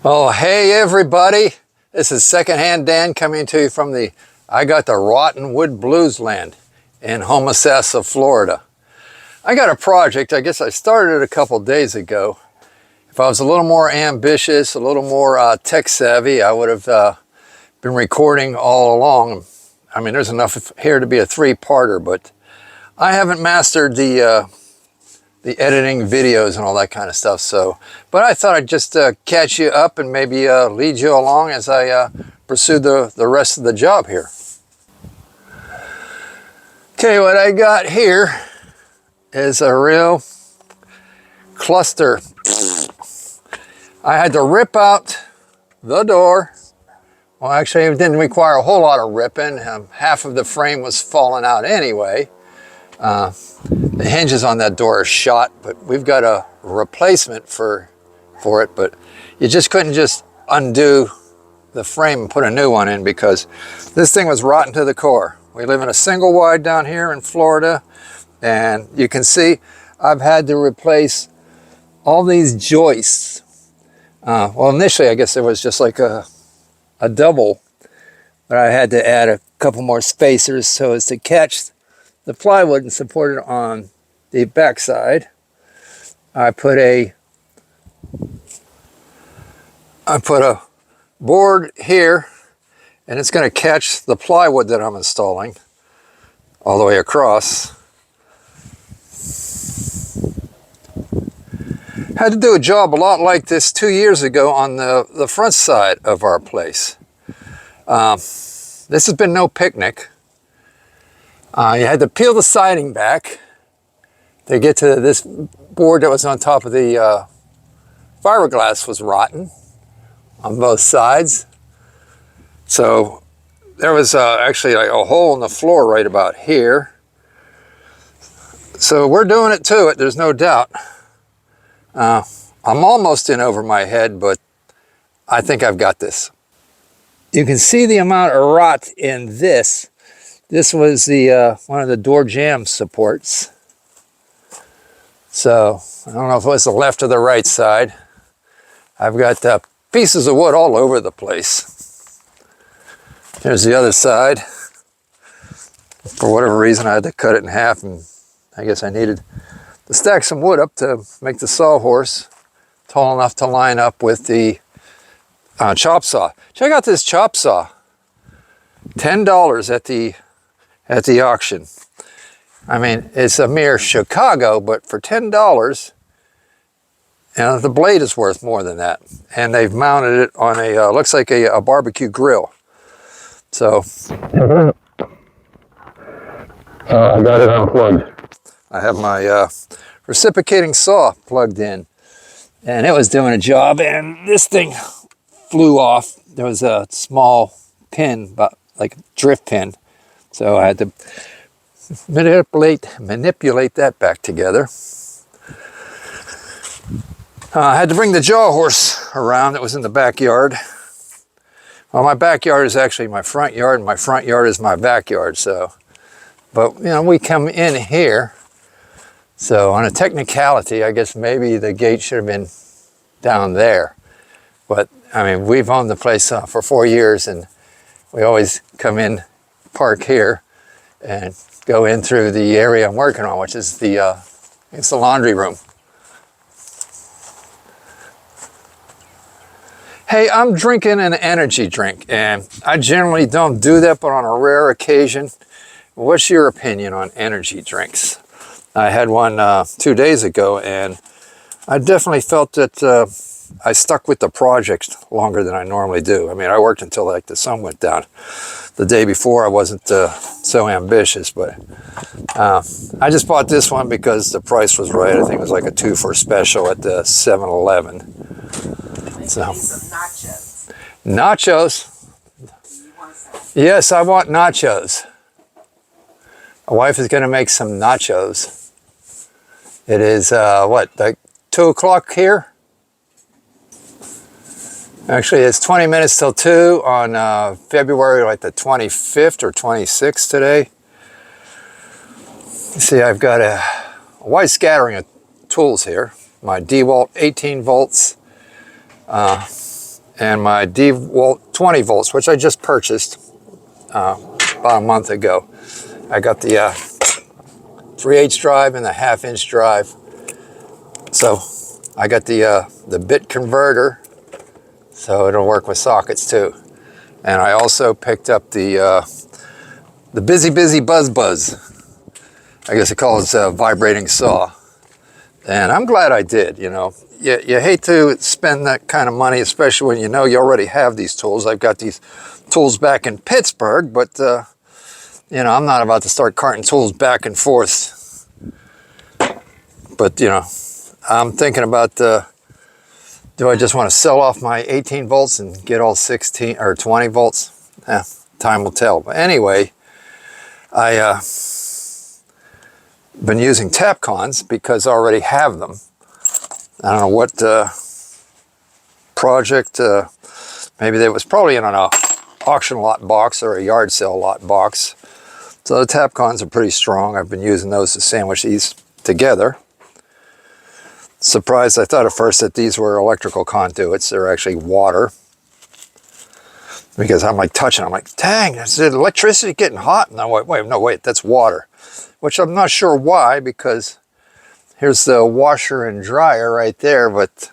Oh, hey everybody. This is Secondhand Dan coming to you from I got the Rotten Wood Blues land in Homosassa, Florida. I got a project, I guess I started it a couple days ago. If I was a little more ambitious, a little more tech savvy, I would have been recording all along. I mean, there's enough here to be a three-parter, but I haven't mastered the editing videos and all that kind of stuff. But I thought I'd just catch you up and maybe lead you along as I pursue the rest of the job here. Okay, what I got here is a real cluster. I had to rip out the door. Well, actually, it didn't require a whole lot of ripping. Half of the frame was falling out anyway. The hinges on that door are shot, but we've got a replacement for it, but you just couldn't just undo the frame and put a new one in because this thing was rotten to the core. We live in a single wide down here in Florida, and you can see I've had to replace all these joists. Well, initially I guess it was just like a double, but I had to add a couple more spacers so as to catch the plywood and support it on the back side. I put a board here, and it's going to catch the plywood that I'm installing all the way across. Had to do a job a lot like this 2 years ago on the front side of our place. This has been no picnic. You had to peel the siding back to get to this board that was on top of the fiberglass was rotten on both sides. So there was actually like a hole in the floor right about here. So we're doing it to it, there's no doubt. I'm almost in over my head, but I think I've got this. You can see the amount of rot in this. This was the one of the door jamb supports. So I don't know if it was the left or the right side. I've got pieces of wood all over the place. Here's the other side. For whatever reason, I had to cut it in half, and I guess I needed to stack some wood up to make the sawhorse tall enough to line up with the chop saw. Check out this chop saw. $10 at the auction. I mean, it's a mere Chicago, but for $10, the blade is worth more than that. And they've mounted it on a, looks like a barbecue grill. So, I got it unplugged. I have my reciprocating saw plugged in, and it was doing a job, and this thing flew off. There was a small pin, but like a drift pin. So I had to manipulate that back together. I had to bring the jaw horse around that was in the backyard. Well, my backyard is actually my front yard, and my front yard is my backyard. So, but we come in here. So on a technicality, I guess maybe the gate should have been down there. But I mean, we've owned the place for 4 years, and we always come in, park here, and go in through the area I'm working on, which is it's the laundry room. Hey, I'm drinking an energy drink, and I generally don't do that, but on a rare occasion. What's your opinion on energy drinks? I had one 2 days ago, and I definitely felt that I stuck with the project longer than I normally do. I mean, I worked until like the sun went down. The day before, I wasn't so ambitious, but I just bought this one because the price was right. I think it was like a 2 for special at the 7-Eleven. So, nachos. Nachos? Yes, I want nachos. My wife is going to make some nachos. It is, like 2 o'clock here? Actually, it's 20 minutes till 2 on February like the 25th or 26th today. You see, I've got a wide scattering of tools here. My DeWalt 18 volts and my DeWalt 20 volts, which I just purchased about a month ago. I got the 3/8 drive and the 1/2 inch drive. So I got the bit converter, so it'll work with sockets too. And I also picked up the Busy Buzz. I guess it calls vibrating saw. And I'm glad I did, you know. You hate to spend that kind of money, especially when you know you already have these tools. I've got these tools back in Pittsburgh, but, you know, I'm not about to start carting tools back and forth. But, you know, I'm thinking about, do I just want to sell off my 18 volts and get all 16 or 20 volts? Time will tell. But anyway, I been using Tapcons because I already have them. I don't know what project, maybe there was probably in an auction lot box or a yard sale lot box. So the Tapcons are pretty strong. I've been using those to sandwich these together. Surprised, I thought at first that these were electrical conduits. They're actually water. Because I'm like touching, I'm like, dang, is the electricity getting hot? And I'm like, wait, that's water. Which I'm not sure why, because here's the washer and dryer right there, but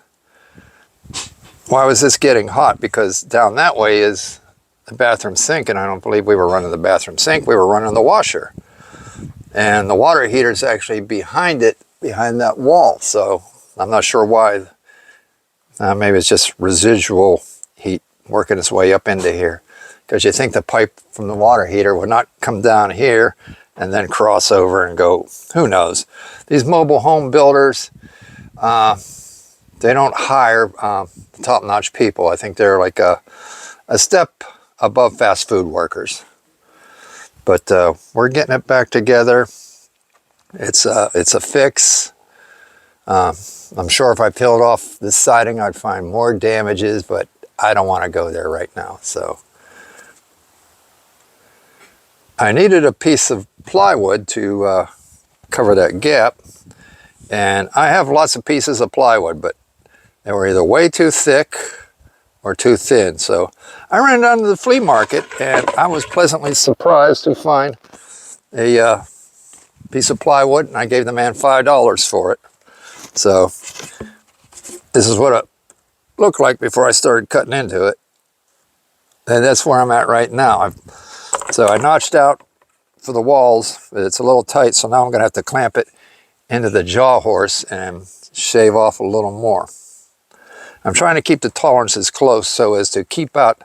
why was this getting hot? Because down that way is the bathroom sink, and I don't believe we were running the bathroom sink, we were running the washer. And the water heater is actually behind it, behind that wall, so I'm not sure why. Maybe it's just residual heat working its way up into here, because you think the pipe from the water heater would not come down here and then cross over and go, who knows. These mobile home builders, they don't hire top-notch people. I think they're like a step above fast food workers. But we're getting it back together. It's a fix. I'm sure if I peeled off this siding, I'd find more damages, but I don't want to go there right now. So I needed a piece of plywood to cover that gap, and I have lots of pieces of plywood, but they were either way too thick or too thin. So I ran down to the flea market, and I was pleasantly surprised to find a piece of plywood, and I gave the man $5 for it. So this is what it looked like before I started cutting into it, and that's where I'm at right now. So I notched out for the walls, but it's a little tight, so now I'm going to have to clamp it into the jaw horse and shave off a little more. I'm trying to keep the tolerances close so as to keep out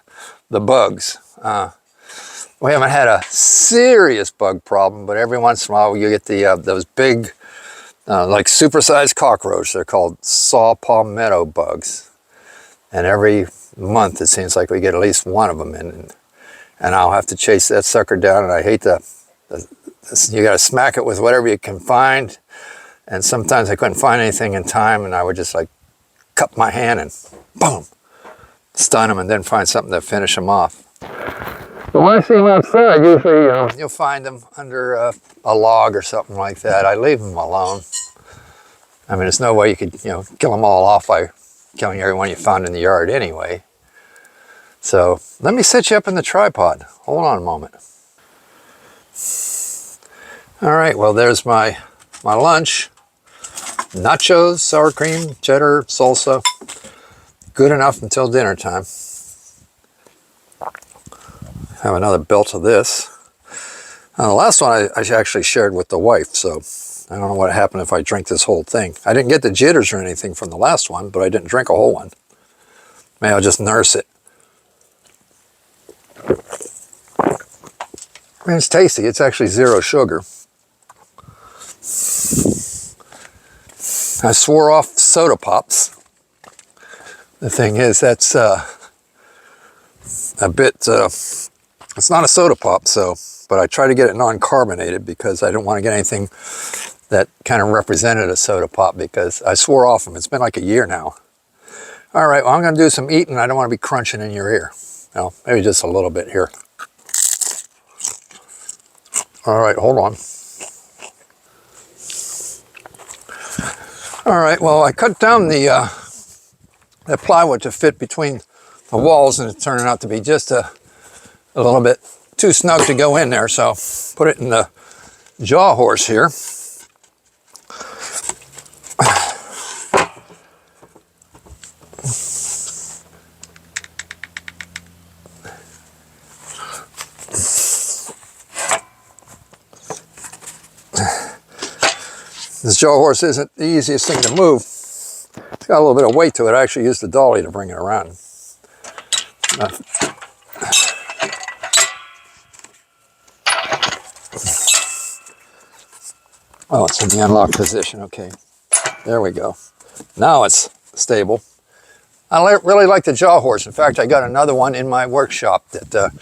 the bugs. We haven't had a serious bug problem, but every once in a while you get those big, like supersized cockroach. They're called saw palmetto bugs. And every month it seems like we get at least one of them in. And I'll have to chase that sucker down, and I hate you got to smack it with whatever you can find. And sometimes I couldn't find anything in time, and I would just like cut my hand and boom, stun them, and then find something to finish them off. But when I see them outside, usually you'll find them under a log or something like that. I leave them alone. I mean, there's no way you could kill them all off by killing everyone you found in the yard anyway. So let me set you up in the tripod. Hold on a moment. All right, well, there's my lunch. Nachos, sour cream, cheddar, salsa. Good enough until dinner time. Have another belt of this. The last one I actually shared with the wife, so I don't know what happened if I drink this whole thing. I didn't get the jitters or anything from the last one, but I didn't drink a whole one. Maybe I'll just nurse it. I mean, it's tasty. It's actually 0 sugar. I swore off soda pops. The thing is, that's a bit, it's not a soda pop, but I try to get it non-carbonated because I don't want to get anything that kind of represented a soda pop, because I swore off them. It's been like a year now. All right, well, I'm going to do some eating. I don't want to be crunching in your ear. Well, maybe just a little bit here. All right, hold on. All right, well, I cut down the plywood to fit between the walls, and it's turning out to be just a little bit too snug to go in there. So put it in the jaw horse here. This jaw horse isn't the easiest thing to move. It's got a little bit of weight to it. I actually used the dolly to bring it around. Oh, it's in the unlocked position. Okay, there we go. Now it's stable. I really like the jaw horse. In fact, I got another one in my workshop that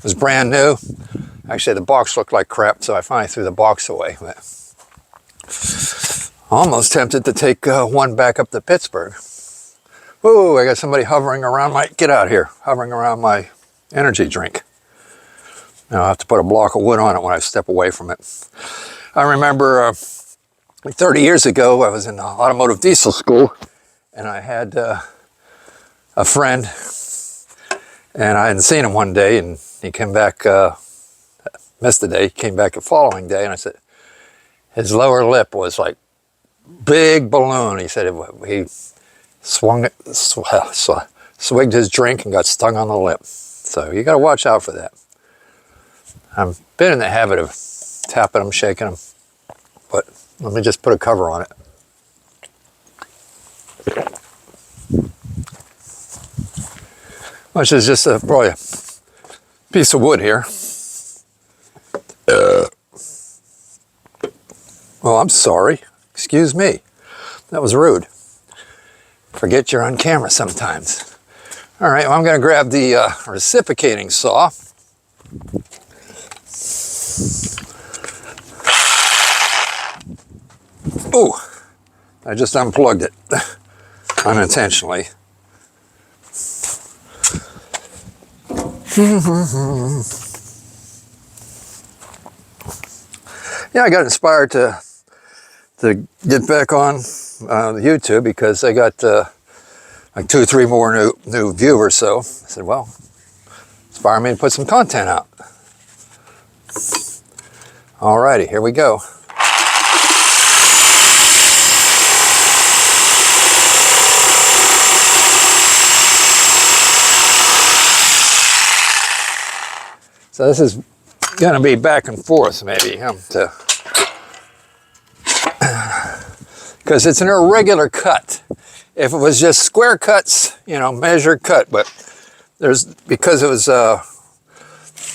was brand new. Actually, the box looked like crap, so I finally threw the box away. But almost tempted to take one back up to Pittsburgh. Whoa, I got somebody hovering around my, get out here, hovering around my energy drink. Now I'll have to put a block of wood on it when I step away from it. I remember 30 years ago, I was in automotive diesel school, and I had a friend, and I hadn't seen him one day, and he came back, missed the day, came back the following day, and I said, his lower lip was like big balloon. He said he swung it, swigged his drink and got stung on the lip. So you got to watch out for that. I've been in the habit of tapping them, shaking them, but let me just put a cover on it. Which is just probably a piece of wood here. Oh, I'm sorry. Excuse me. That was rude. Forget you're on camera sometimes. All right, well, I'm going to grab the reciprocating saw. Ooh, I just unplugged it unintentionally. Yeah, I got inspired to get back on YouTube because I got like 2 or 3 more new viewers. So I said, well, inspire me to put some content out. Alrighty, here we go. So this is going to be back and forth maybe, because it's an irregular cut. If it was just square cuts, you know, measure cut, but because it was a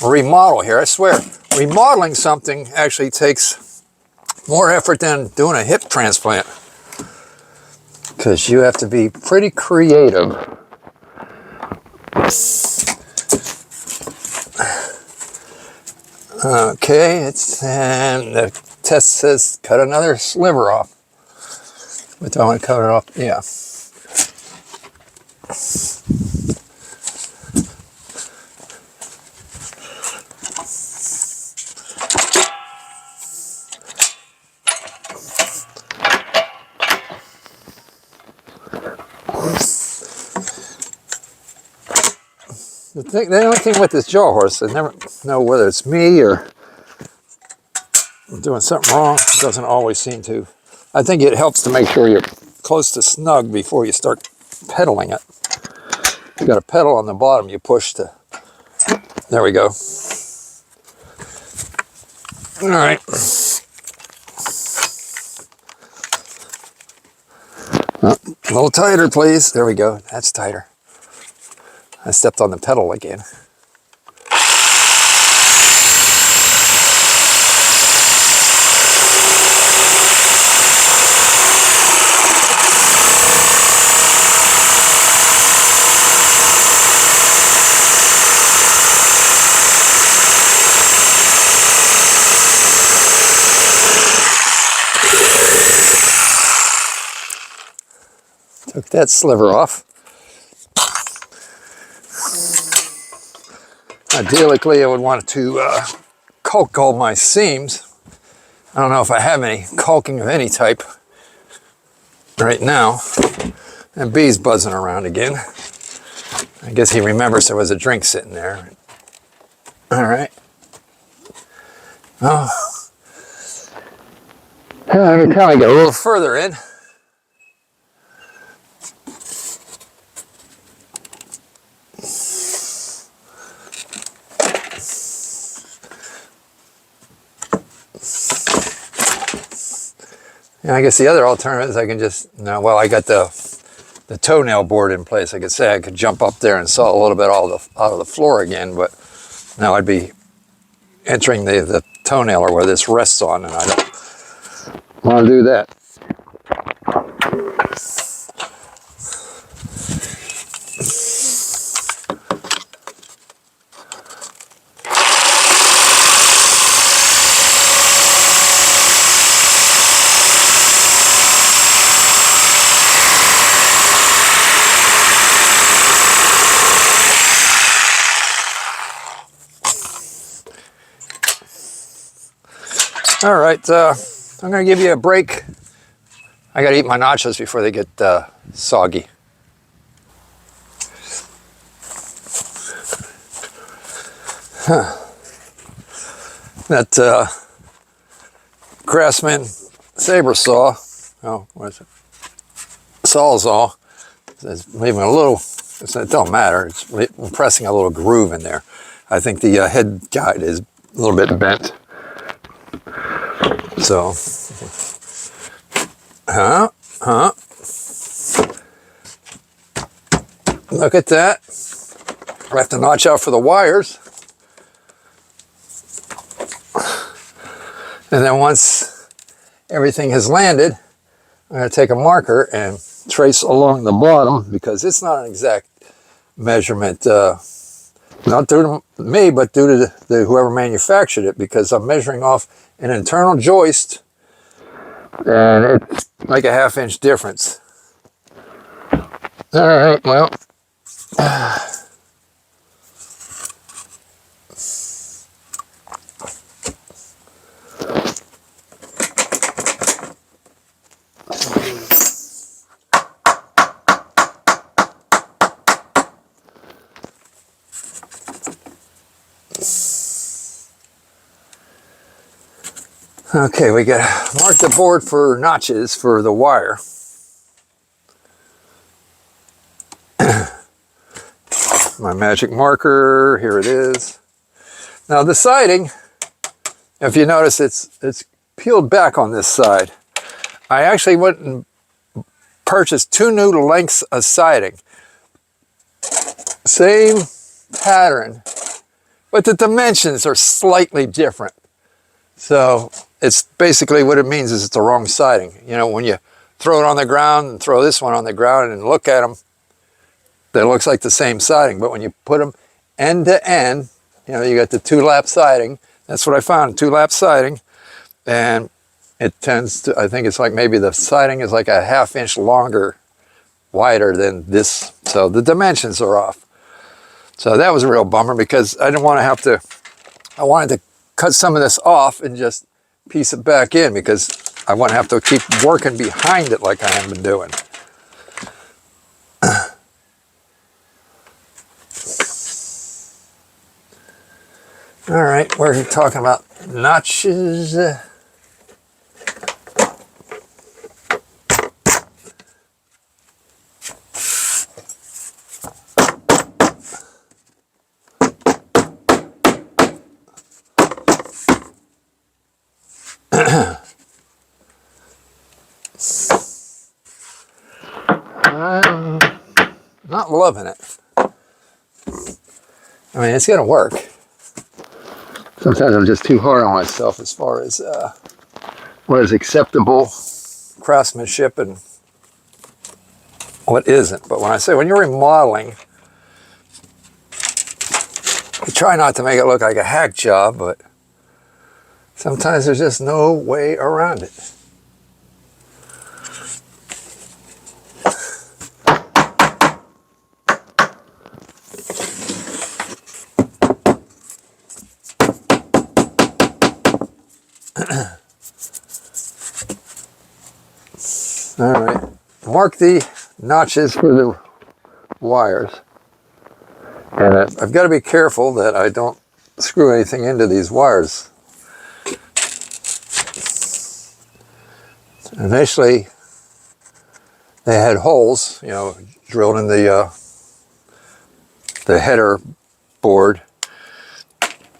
remodel here, I swear, remodeling something actually takes more effort than doing a hip transplant, because you have to be pretty creative. Okay, and the test says cut another sliver off. But do I want to cut it off? Yeah. The only thing with this jaw horse, I never know whether it's me or I'm doing something wrong. It doesn't always seem to. I think it helps to make sure you're close to snug before you start pedaling it. You got a pedal on the bottom, you push to, there we go. All right. A little tighter, please. There we go, that's tighter. I stepped on the pedal again. Took that sliver off. Ideally, I would want to caulk all my seams. I don't know if I have any caulking of any type right now. And bees buzzing around again. I guess he remembers there was a drink sitting there. All right. Oh. Every time I get a little further in, I guess the other alternative is I can just, no, well, I got the toenail board in place. I could say I could jump up there and saw a little bit out of the floor again, but now I'd be entering the toenail or where this rests on, and I don't want to do that. All right, I'm going to give you a break. I got to eat my nachos before they get soggy. Huh. That Craftsman saber saw, oh, what is it? Sawzall, is leaving a little, it don't matter, it's pressing a little groove in there. I think the head guide is a little bit bent. So, look at that. I have to notch out for the wires. And then once everything has landed, I'm going to take a marker and trace along the bottom, because it's not an exact measurement, not due to me, but due to whoever manufactured it, because I'm measuring off an internal joist, and it's like a ½ inch difference. All right, well, okay, we got to mark the board for notches for the wire. My magic marker, here it is. Now the siding, if you notice, it's peeled back on this side. I actually went and purchased 2 new lengths of siding. Same pattern, but the dimensions are slightly different. So it's basically what it means is it's the wrong siding. You know, when you throw it on the ground and throw this one on the ground and look at them, it looks like the same siding. But when you put them end to end, you know, you got the 2-lap siding. That's what I found, 2-lap siding. And it tends to, I think it's like maybe the siding is like a ½ inch longer, wider than this. So the dimensions are off. So that was a real bummer, because I didn't want to have to, I wanted to cut some of this off and just piece it back in, because I wouldn't have to keep working behind it like I have been doing. All right, we're talking about notches. I'm not loving it. I mean, it's going to work. Sometimes I'm just too hard on myself as far as what is acceptable craftsmanship and what isn't. But when I say, when you're remodeling, you try not to make it look like a hack job, but sometimes there's just no way around it. All right, mark the notches for the wires. And I've got to be careful that I don't screw anything into these wires. Initially, they had holes, you know, drilled in the header board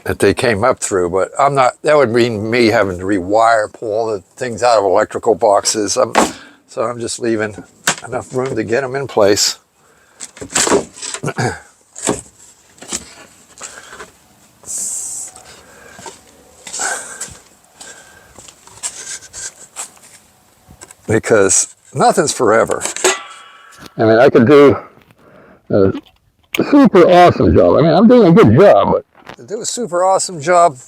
that they came up through, but I'm not, that would mean me having to rewire, pull all the things out of electrical boxes. So I'm just leaving enough room to get them in place. Because nothing's forever. I mean, I could do a super awesome job. I mean, I'm doing a good job, but to do a super awesome job,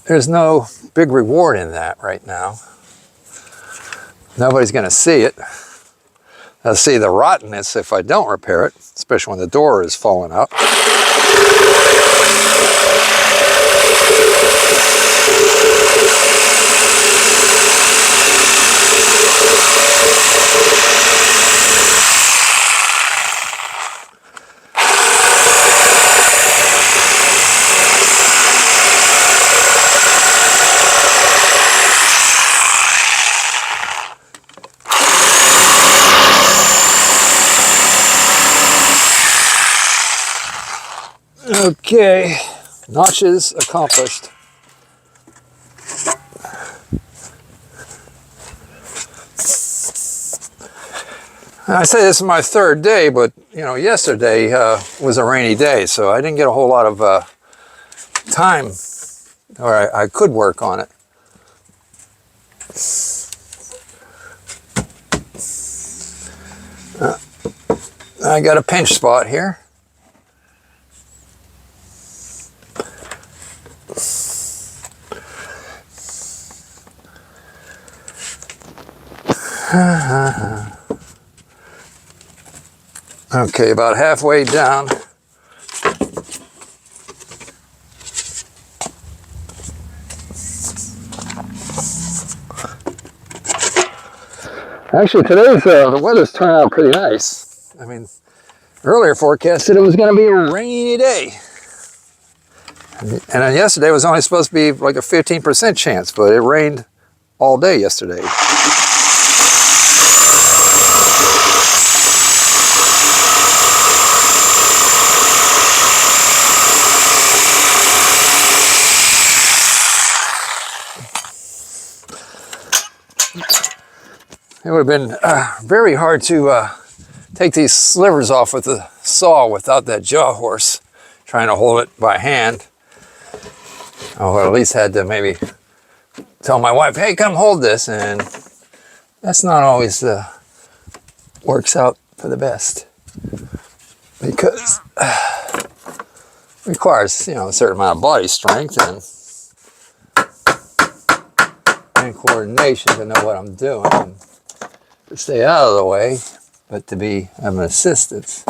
there's no big reward in that right now. Nobody's going to see it. I'll see the rottenness if I don't repair it, especially when the door is falling out. Okay, notches accomplished. I say this is my third day, but you know, yesterday was a rainy day, so I didn't get a whole lot of time, or I could work on it. I got a pinch spot here. Okay, about halfway down. Actually, today's the weather's turned out pretty nice. I mean, earlier forecast said it was going to be a rainy day. And then yesterday was only supposed to be like a 15% chance, but it rained all day yesterday. It would have been very hard to take these slivers off with the saw without that jaw horse trying to hold it by hand. Oh, I at least had to maybe tell my wife, hey, come hold this. And that's not always works out for the best, because it requires, you know, a certain amount of body strength and coordination to know what I'm doing. And to stay out of the way, but to have an assistance.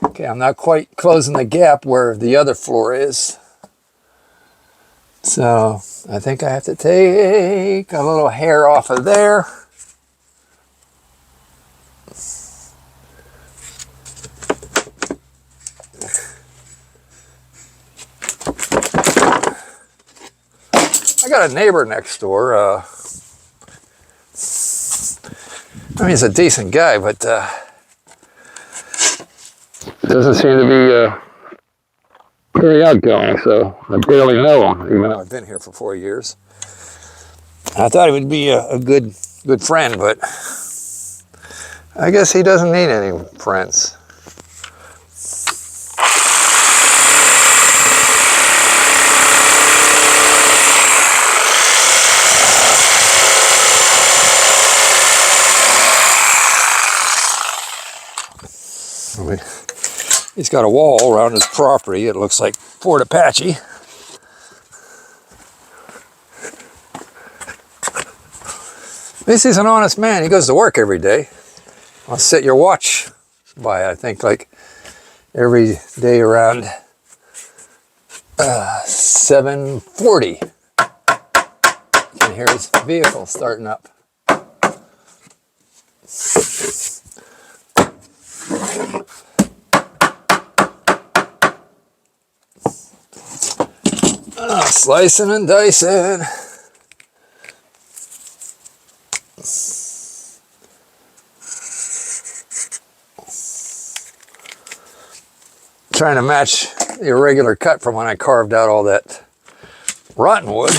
Okay, I'm not quite closing the gap where the other floor is. So I think I have to take a little hair off of there. I got a neighbor next door. I mean, he's a decent guy, but doesn't seem to be very outgoing, so I barely know him, even though I've been here for 4 years. I thought he would be a good friend, but I guess he doesn't need any friends. He's got a wall around his property. It looks like Fort Apache. At least he's an honest man. He goes to work every day. I'll set your watch by, I think, like every day around 7:40. And here's the vehicle starting up. Slicing and dicing. Trying to match the irregular cut from when I carved out all that rotten wood.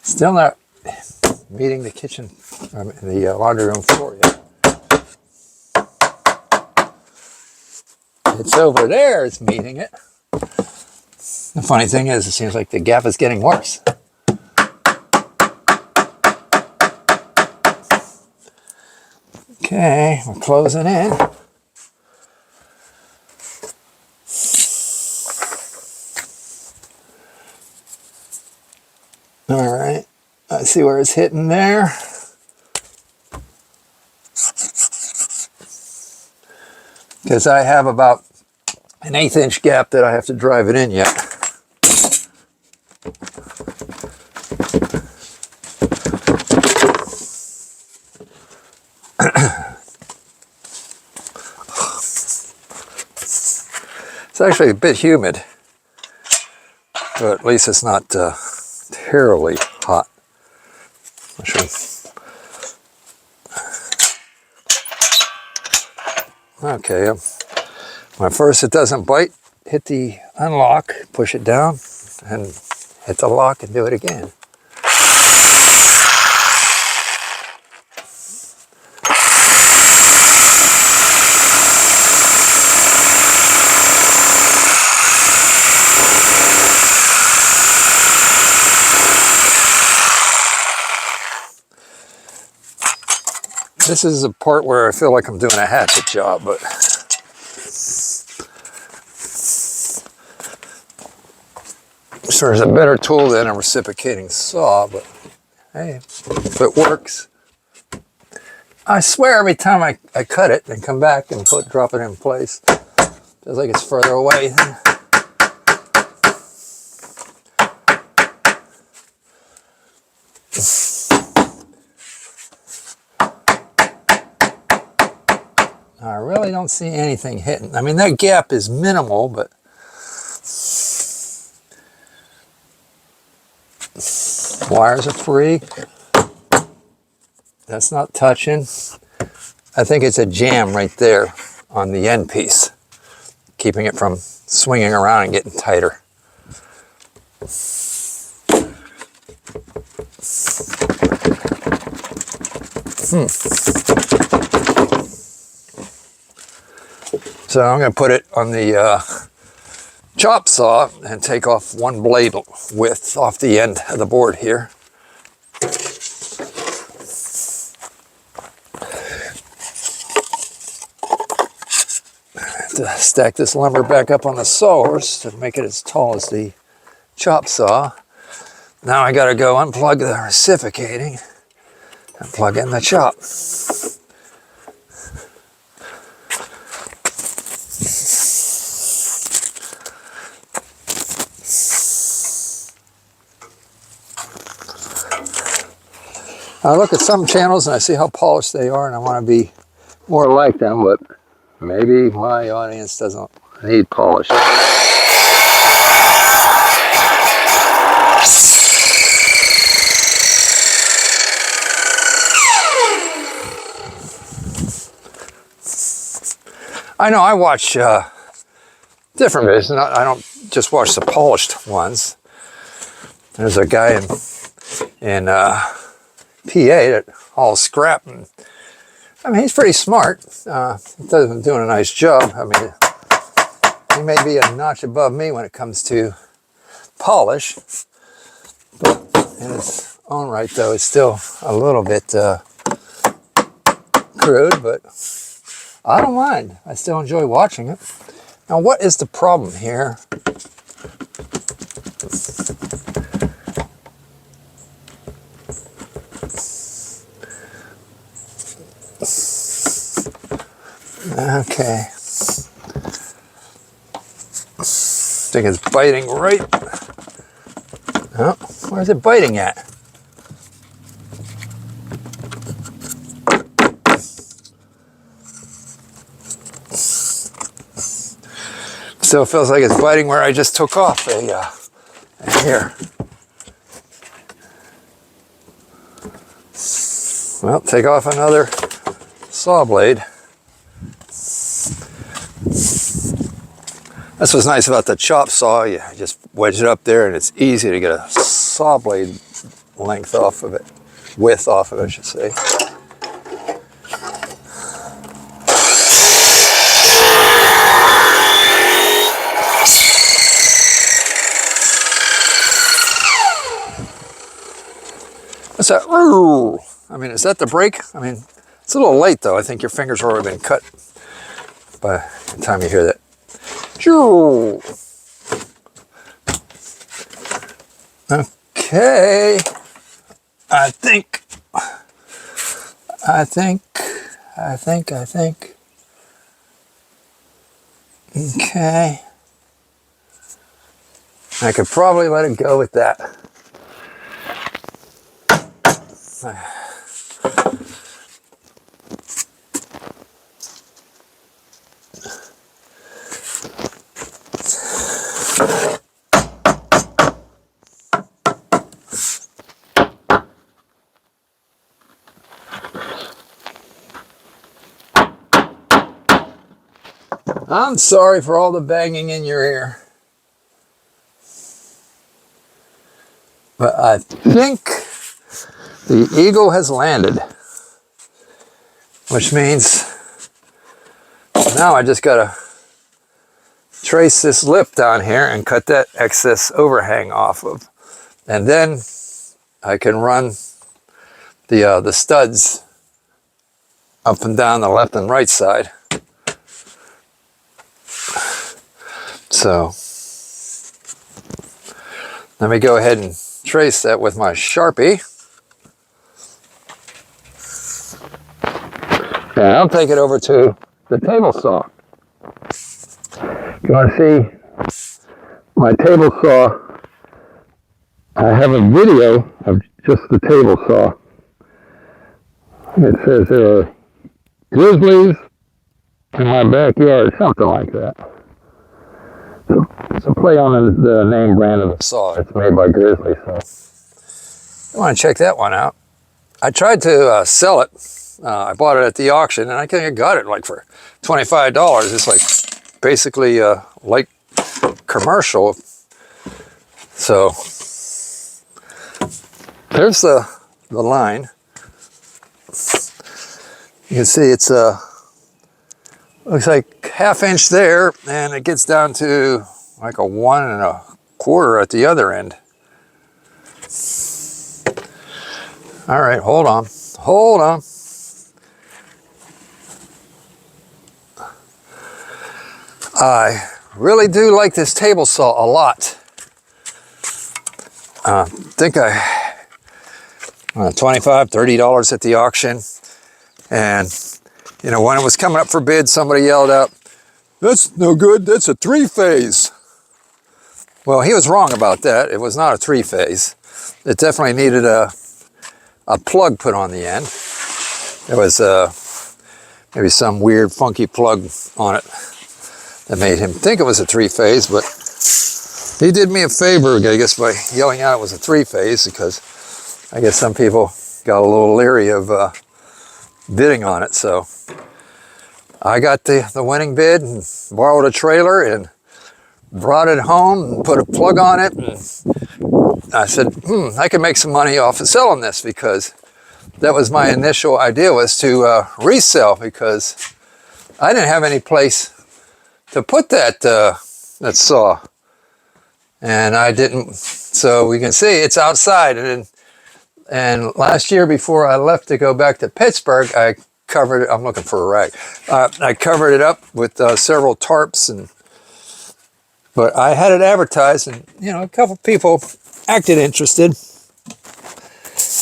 Still not meeting the kitchen, the laundry room floor yet. It's over there, it's meeting it. The funny thing is, it seems like the gap is getting worse. Okay, we're closing in. All right, let's see where it's hitting there. Because I have about an 1/8 inch gap that I have to drive it in yet. It's actually a bit humid, but at least it's not terribly hot. Okay, when first it doesn't bite, hit the unlock, push it down, and hit the lock and do it again. This is a part where I feel like I'm doing a hatchet job, but sure is a better tool than a reciprocating saw, but hey, if it works. I swear every time I cut it and come back and drop it in place, feels like it's further away. I really don't see anything hitting. I mean, that gap is minimal, but wires are free. That's not touching. I think it's a jam right there on the end piece, keeping it from swinging around and getting tighter. So I'm going to put it on the chop saw and take off one blade width off the end of the board here. To stack this lumber back up on the saws to make it as tall as the chop saw. Now I got to go unplug the reciprocating and plug in the chop. I look at some channels and I see how polished they are, and I want to be more like them, but maybe my audience doesn't need polish. I know I watch different videos, and I don't just watch the polished ones. There's a guy in PA that hauls scrap. And, I mean, he's pretty smart. He's doing a nice job. I mean, he may be a notch above me when it comes to polish, but in its own right, though, it's still a little bit crude, but I don't mind. I still enjoy watching it. Now, what is the problem here? Okay. I think it's biting right. Oh, where's it biting at? Still feels like it's biting where I just took off a hair. Well, take off another saw blade. That's what's nice about the chop saw. You just wedge it up there and it's easy to get a saw blade length off of it. Width off of it, I should say. What's that? I mean, is that the brake? I mean, it's a little late though. I think your fingers have already been cut by the time you hear that. Okay. I think. Okay. I could probably let it go with that. I'm sorry for all the banging in your ear. But I think the eagle has landed. Which means now I just gotta trace this lip down here and cut that excess overhang off of. And then I can run the studs up and down the left and right side. So let me go ahead and trace that with my Sharpie. And I'll take it over to the table saw. You want to see my table saw? I have a video of just the table saw. It says there are grizzlies in my backyard, something like that. It's a play on the name brand of the saw. It's made by Grizzly, so I want to check that one out. I tried to sell it. I bought it at the auction, and I think I got it like for $25. It's like basically like commercial. So there's the line. You can see it's looks like ½ inch there, and it gets down to like a 1 1/4 at the other end. All right, hold on. I really do like this table saw a lot. I think $25, $30 at the auction. And, you know, when it was coming up for bid, somebody yelled out, "That's no good, that's a 3-phase. Well, he was wrong about that. It was not a 3-phase. It definitely needed a plug put on the end. There was maybe some weird funky plug on it that made him think it was a 3-phase, but he did me a favor, I guess, by yelling out it was a 3-phase, because I guess some people got a little leery of bidding on it. So I got the winning bid and borrowed a trailer and brought it home and put a plug on it and I said, I could make some money off of selling this, because that was my initial idea, was to resell, because I didn't have any place to put that that saw, and I didn't. So we can see it's outside, and last year before I left to go back to Pittsburgh, I covered it. I'm looking for a rag. I covered it up with several tarps, but I had it advertised, and a couple people acted interested.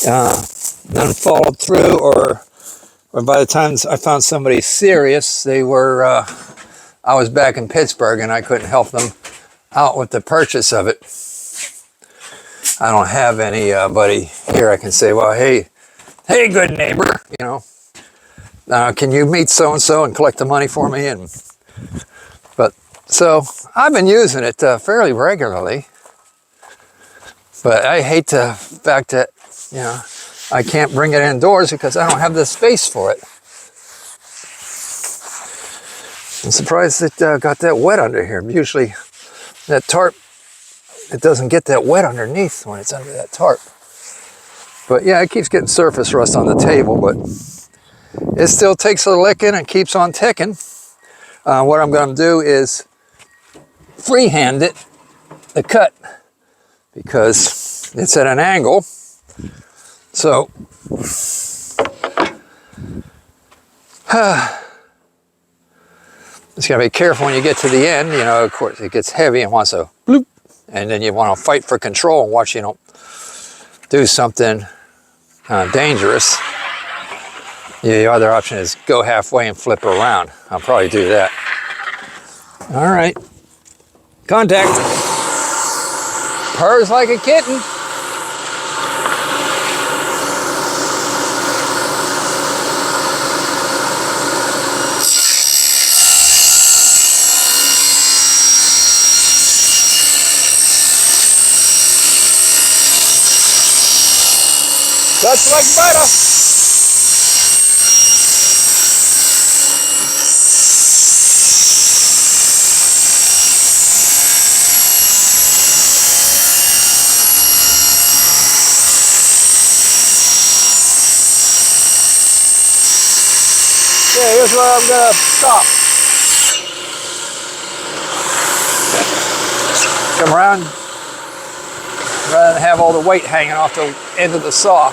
None followed through, or by the time I found somebody serious, they were. I was back in Pittsburgh, and I couldn't help them out with the purchase of it. I don't have anybody here I can say, well, hey, good neighbor, can you meet so and so and collect the money for me? But so I've been using it fairly regularly, but I hate the fact that I can't bring it indoors because I don't have the space for it. I'm surprised it got that wet under here. Usually that tarp, it doesn't get that wet underneath when it's under that tarp. But yeah, it keeps getting surface rust on the table, but it still takes a licking and keeps on ticking. What I'm going to do is freehand it, the cut, because it's at an angle. So, it's going to be careful when you get to the end. Of course, it gets heavy and wants to bloop, and then you want to fight for control and watch you don't do something dangerous. The other option is go halfway and flip around. I'll probably do that. All right. Contact. Purrs like a kitten. Just like butter. Okay, here's where I'm gonna stop. Come around, rather than have all the weight hanging off the end of the saw.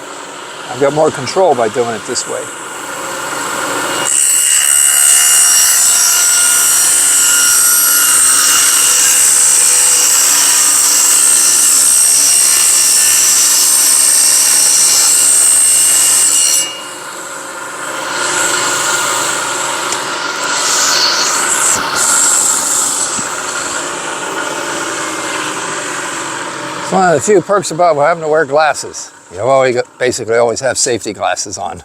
I've got more control by doing it this way. It's one of the few perks about having to wear glasses. You basically always have safety glasses on.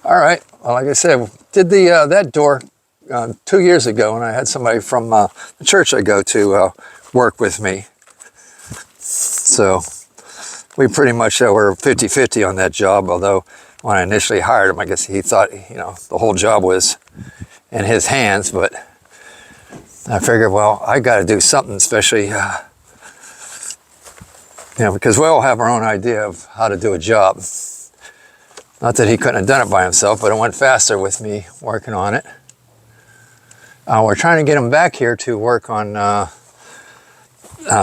All right. Well, like I said, did that door 2 years ago, and I had somebody from the church I go to work with me. So we pretty much were 50-50 on that job, although when I initially hired him, I guess he thought, the whole job was in his hands, but I figured, well, I got to do something, especially because we all have our own idea of how to do a job. Not that he couldn't have done it by himself, but it went faster with me working on it. We're trying to get him back here to work on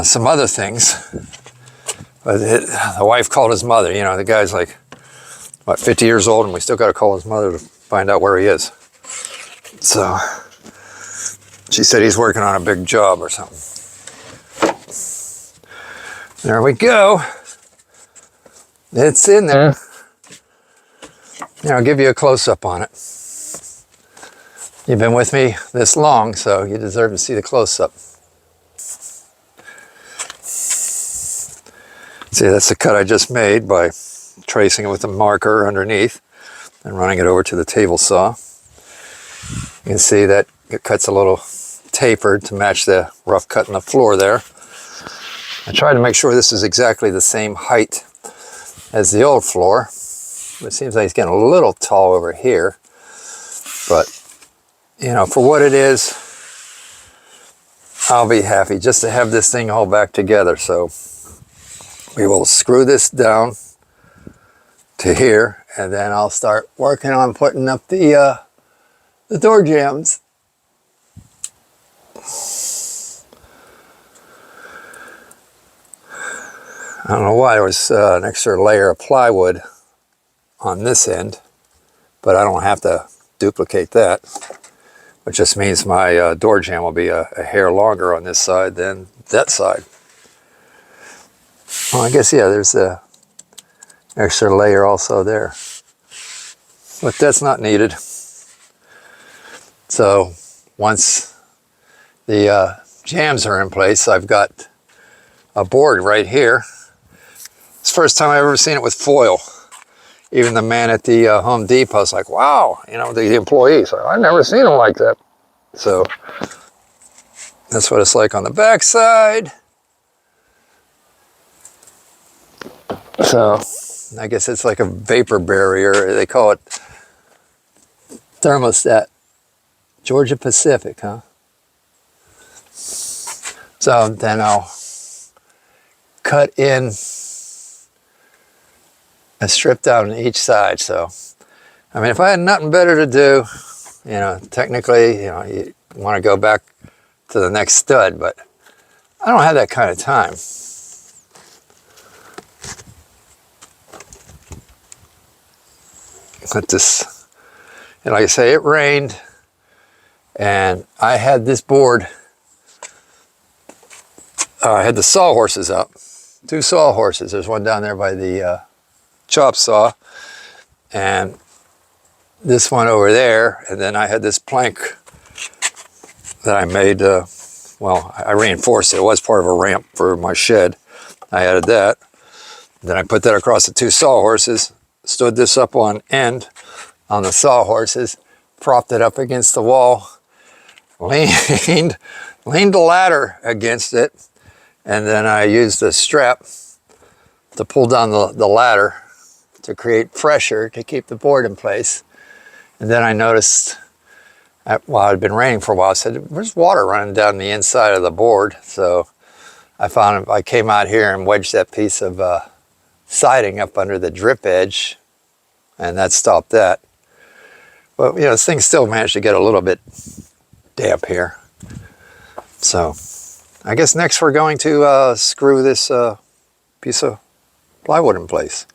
some other things. But the wife called his mother. The guy's like, 50 years old, and we still got to call his mother to find out where he is. So she said he's working on a big job or something. There we go. It's in there. I'll give you a close-up on it. You've been with me this long, so you deserve to see the close-up. See, that's the cut I just made by tracing it with a marker underneath and running it over to the table saw. You can see that it cuts a little tapered to match the rough cut in the floor there. I tried to make sure this is exactly the same height as the old floor. It seems like it's getting a little tall over here. But, for what it is, I'll be happy just to have this thing all back together. So we will screw this down to here, and then I'll start working on putting up the door jambs. I don't know why there was an extra layer of plywood on this end, but I don't have to duplicate that, which just means my door jamb will be a hair longer on this side than that side. Well, I guess, yeah, there's a extra layer also there, but that's not needed. So once the jambs are in place, I've got a board right here. It's the first time I've ever seen it with foil. Even the man at the Home Depot was like, wow, you know, the employees, I've never seen them like that. So that's what it's like on the back side. So I guess it's like a vapor barrier. They call it thermostat. Georgia Pacific, huh? So then I'll cut in a strip down each side. So, I mean, if I had nothing better to do, you know, technically, you know, you want to go back to the next stud, but I don't have that kind of time. But this, and like I say, it rained, and I had this board, I had the sawhorses up, 2 sawhorses. There's one down there by the chop saw, and this one over there, and then I had this plank that I made, well, I reinforced it. It was part of a ramp for my shed. I added that. Then I put that across the 2 sawhorses, stood this up on end on the sawhorses, propped it up against the wall, leaned the ladder against it, and then I used the strap to pull down the ladder to create pressure to keep the board in place. And then I noticed, while it had been raining for a while, I said, there's water running down the inside of the board. So I came out here and wedged that piece of siding up under the drip edge, and that stopped that. But, you know, this thing still managed to get a little bit damp here. So I guess next we're going to screw this piece of plywood in place.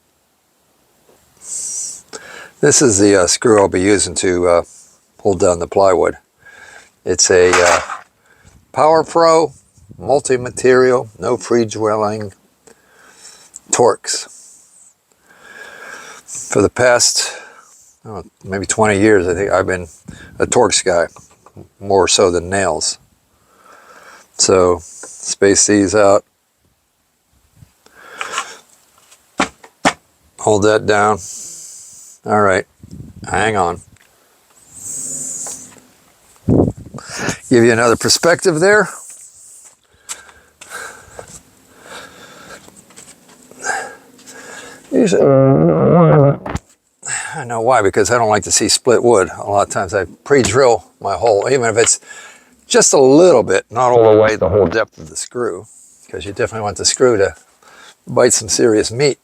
This is the screw I'll be using to pull down the plywood. It's a Power Pro multi-material, no pre-dwelling Torx. For the past maybe 20 years, I think I've been a Torx guy, more so than nails. So space these out, hold that down. All right, hang on. Give you another perspective there. I know why, because I don't like to see split wood. A lot of times I pre-drill my hole, even if it's just a little bit, not all the way the whole depth of the screw, because you definitely want the screw to bite some serious meat.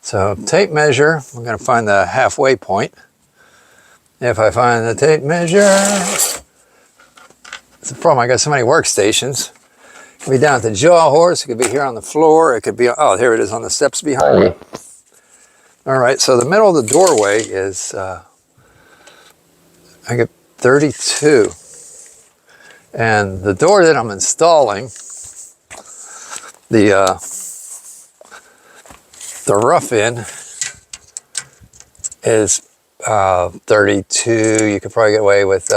So tape measure, I'm going to find the halfway point. If I find the tape measure, it's a problem. I got so many workstations. It could be down at the jaw horse, it could be here on the floor, it could be, oh, here it is on the steps behind me. All right, so the middle of the doorway is, I get 32. And the door that I'm installing, the rough in is 32. You could probably get away with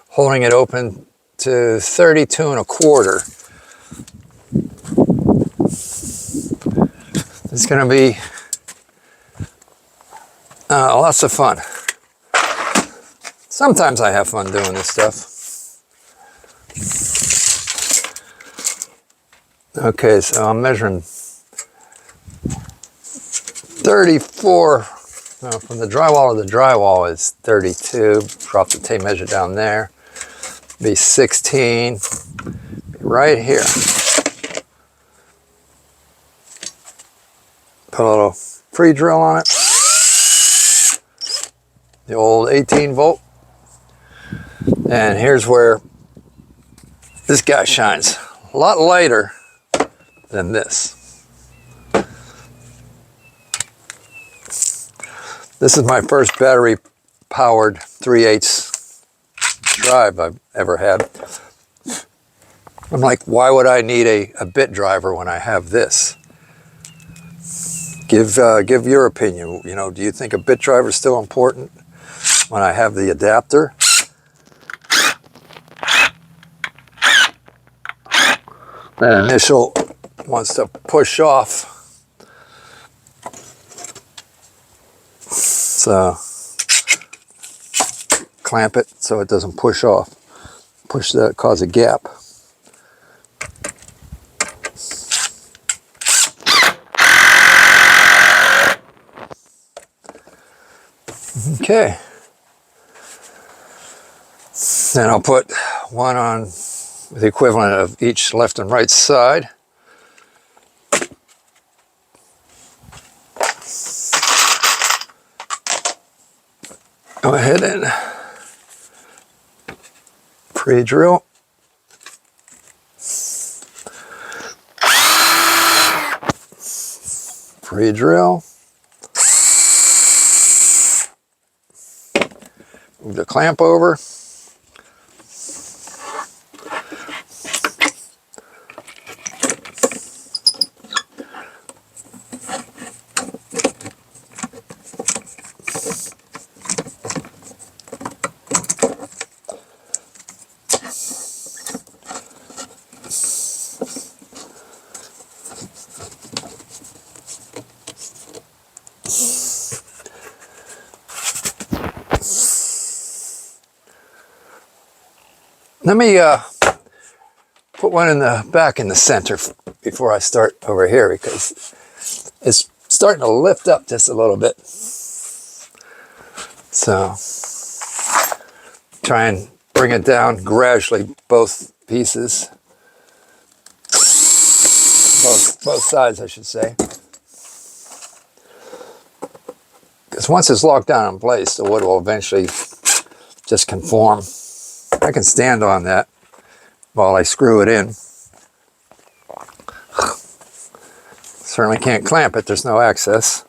holding it open to 32 1/4. It's going to be lots of fun. Sometimes I have fun doing this stuff. Okay, so I'm measuring 34, no, from the drywall to the drywall is 32. Drop the tape measure down there. Be 16, be right here. Put a little pre-drill on it. The old 18 volt. And here's where this guy shines. A lot lighter than this. This is my first battery powered 3/8 drive I've ever had. I'm like, why would I need a bit driver when I have this? Give your opinion. You know, do you think a bit driver is still important when I have the adapter? That initial wants to push off. So clamp it so it doesn't push off. Push that, cause a gap. Okay. Then I'll put one on the equivalent of each left and right side. Go ahead and pre-drill. Pre-drill. Move the clamp over. Let me put one in the back in the center before I start over here, because it's starting to lift up just a little bit. So try and bring it down gradually, both pieces, both sides I should say. Because once it's locked down in place, the wood will eventually just conform. I can stand on that while I screw it in. Certainly can't clamp it, there's no access.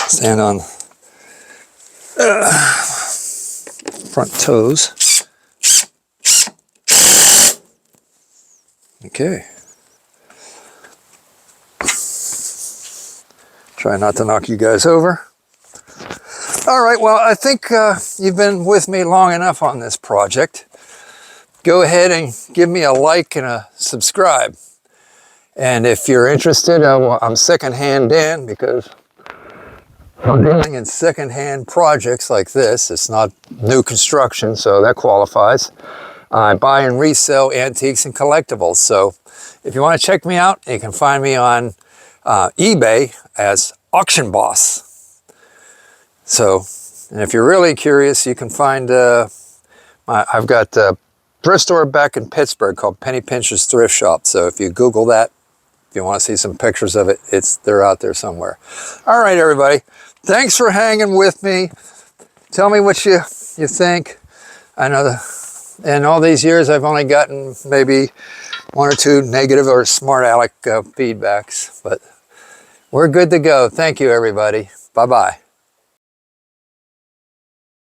Stand on front toes. Okay. Try not to knock you guys over. All right, well, I think you've been with me long enough on this project. Go ahead and give me a like and a subscribe. And if you're interested, I'm secondhand Dan, because I'm dealing in secondhand projects like this. It's not new construction, so that qualifies. I buy and resell antiques and collectibles. So if you want to check me out, you can find me on eBay as Auction Boss. So, and if you're really curious, you can find I've got a thrift store back in Pittsburgh called Penny Pincher's Thrift Shop. So if you Google that, if you want to see some pictures of it, they're out there somewhere. All right, everybody. Thanks for hanging with me. Tell me what you think. I know in all these years, I've only gotten maybe one or two negative or smart aleck feedbacks, but we're good to go. Thank you, everybody. Bye-bye.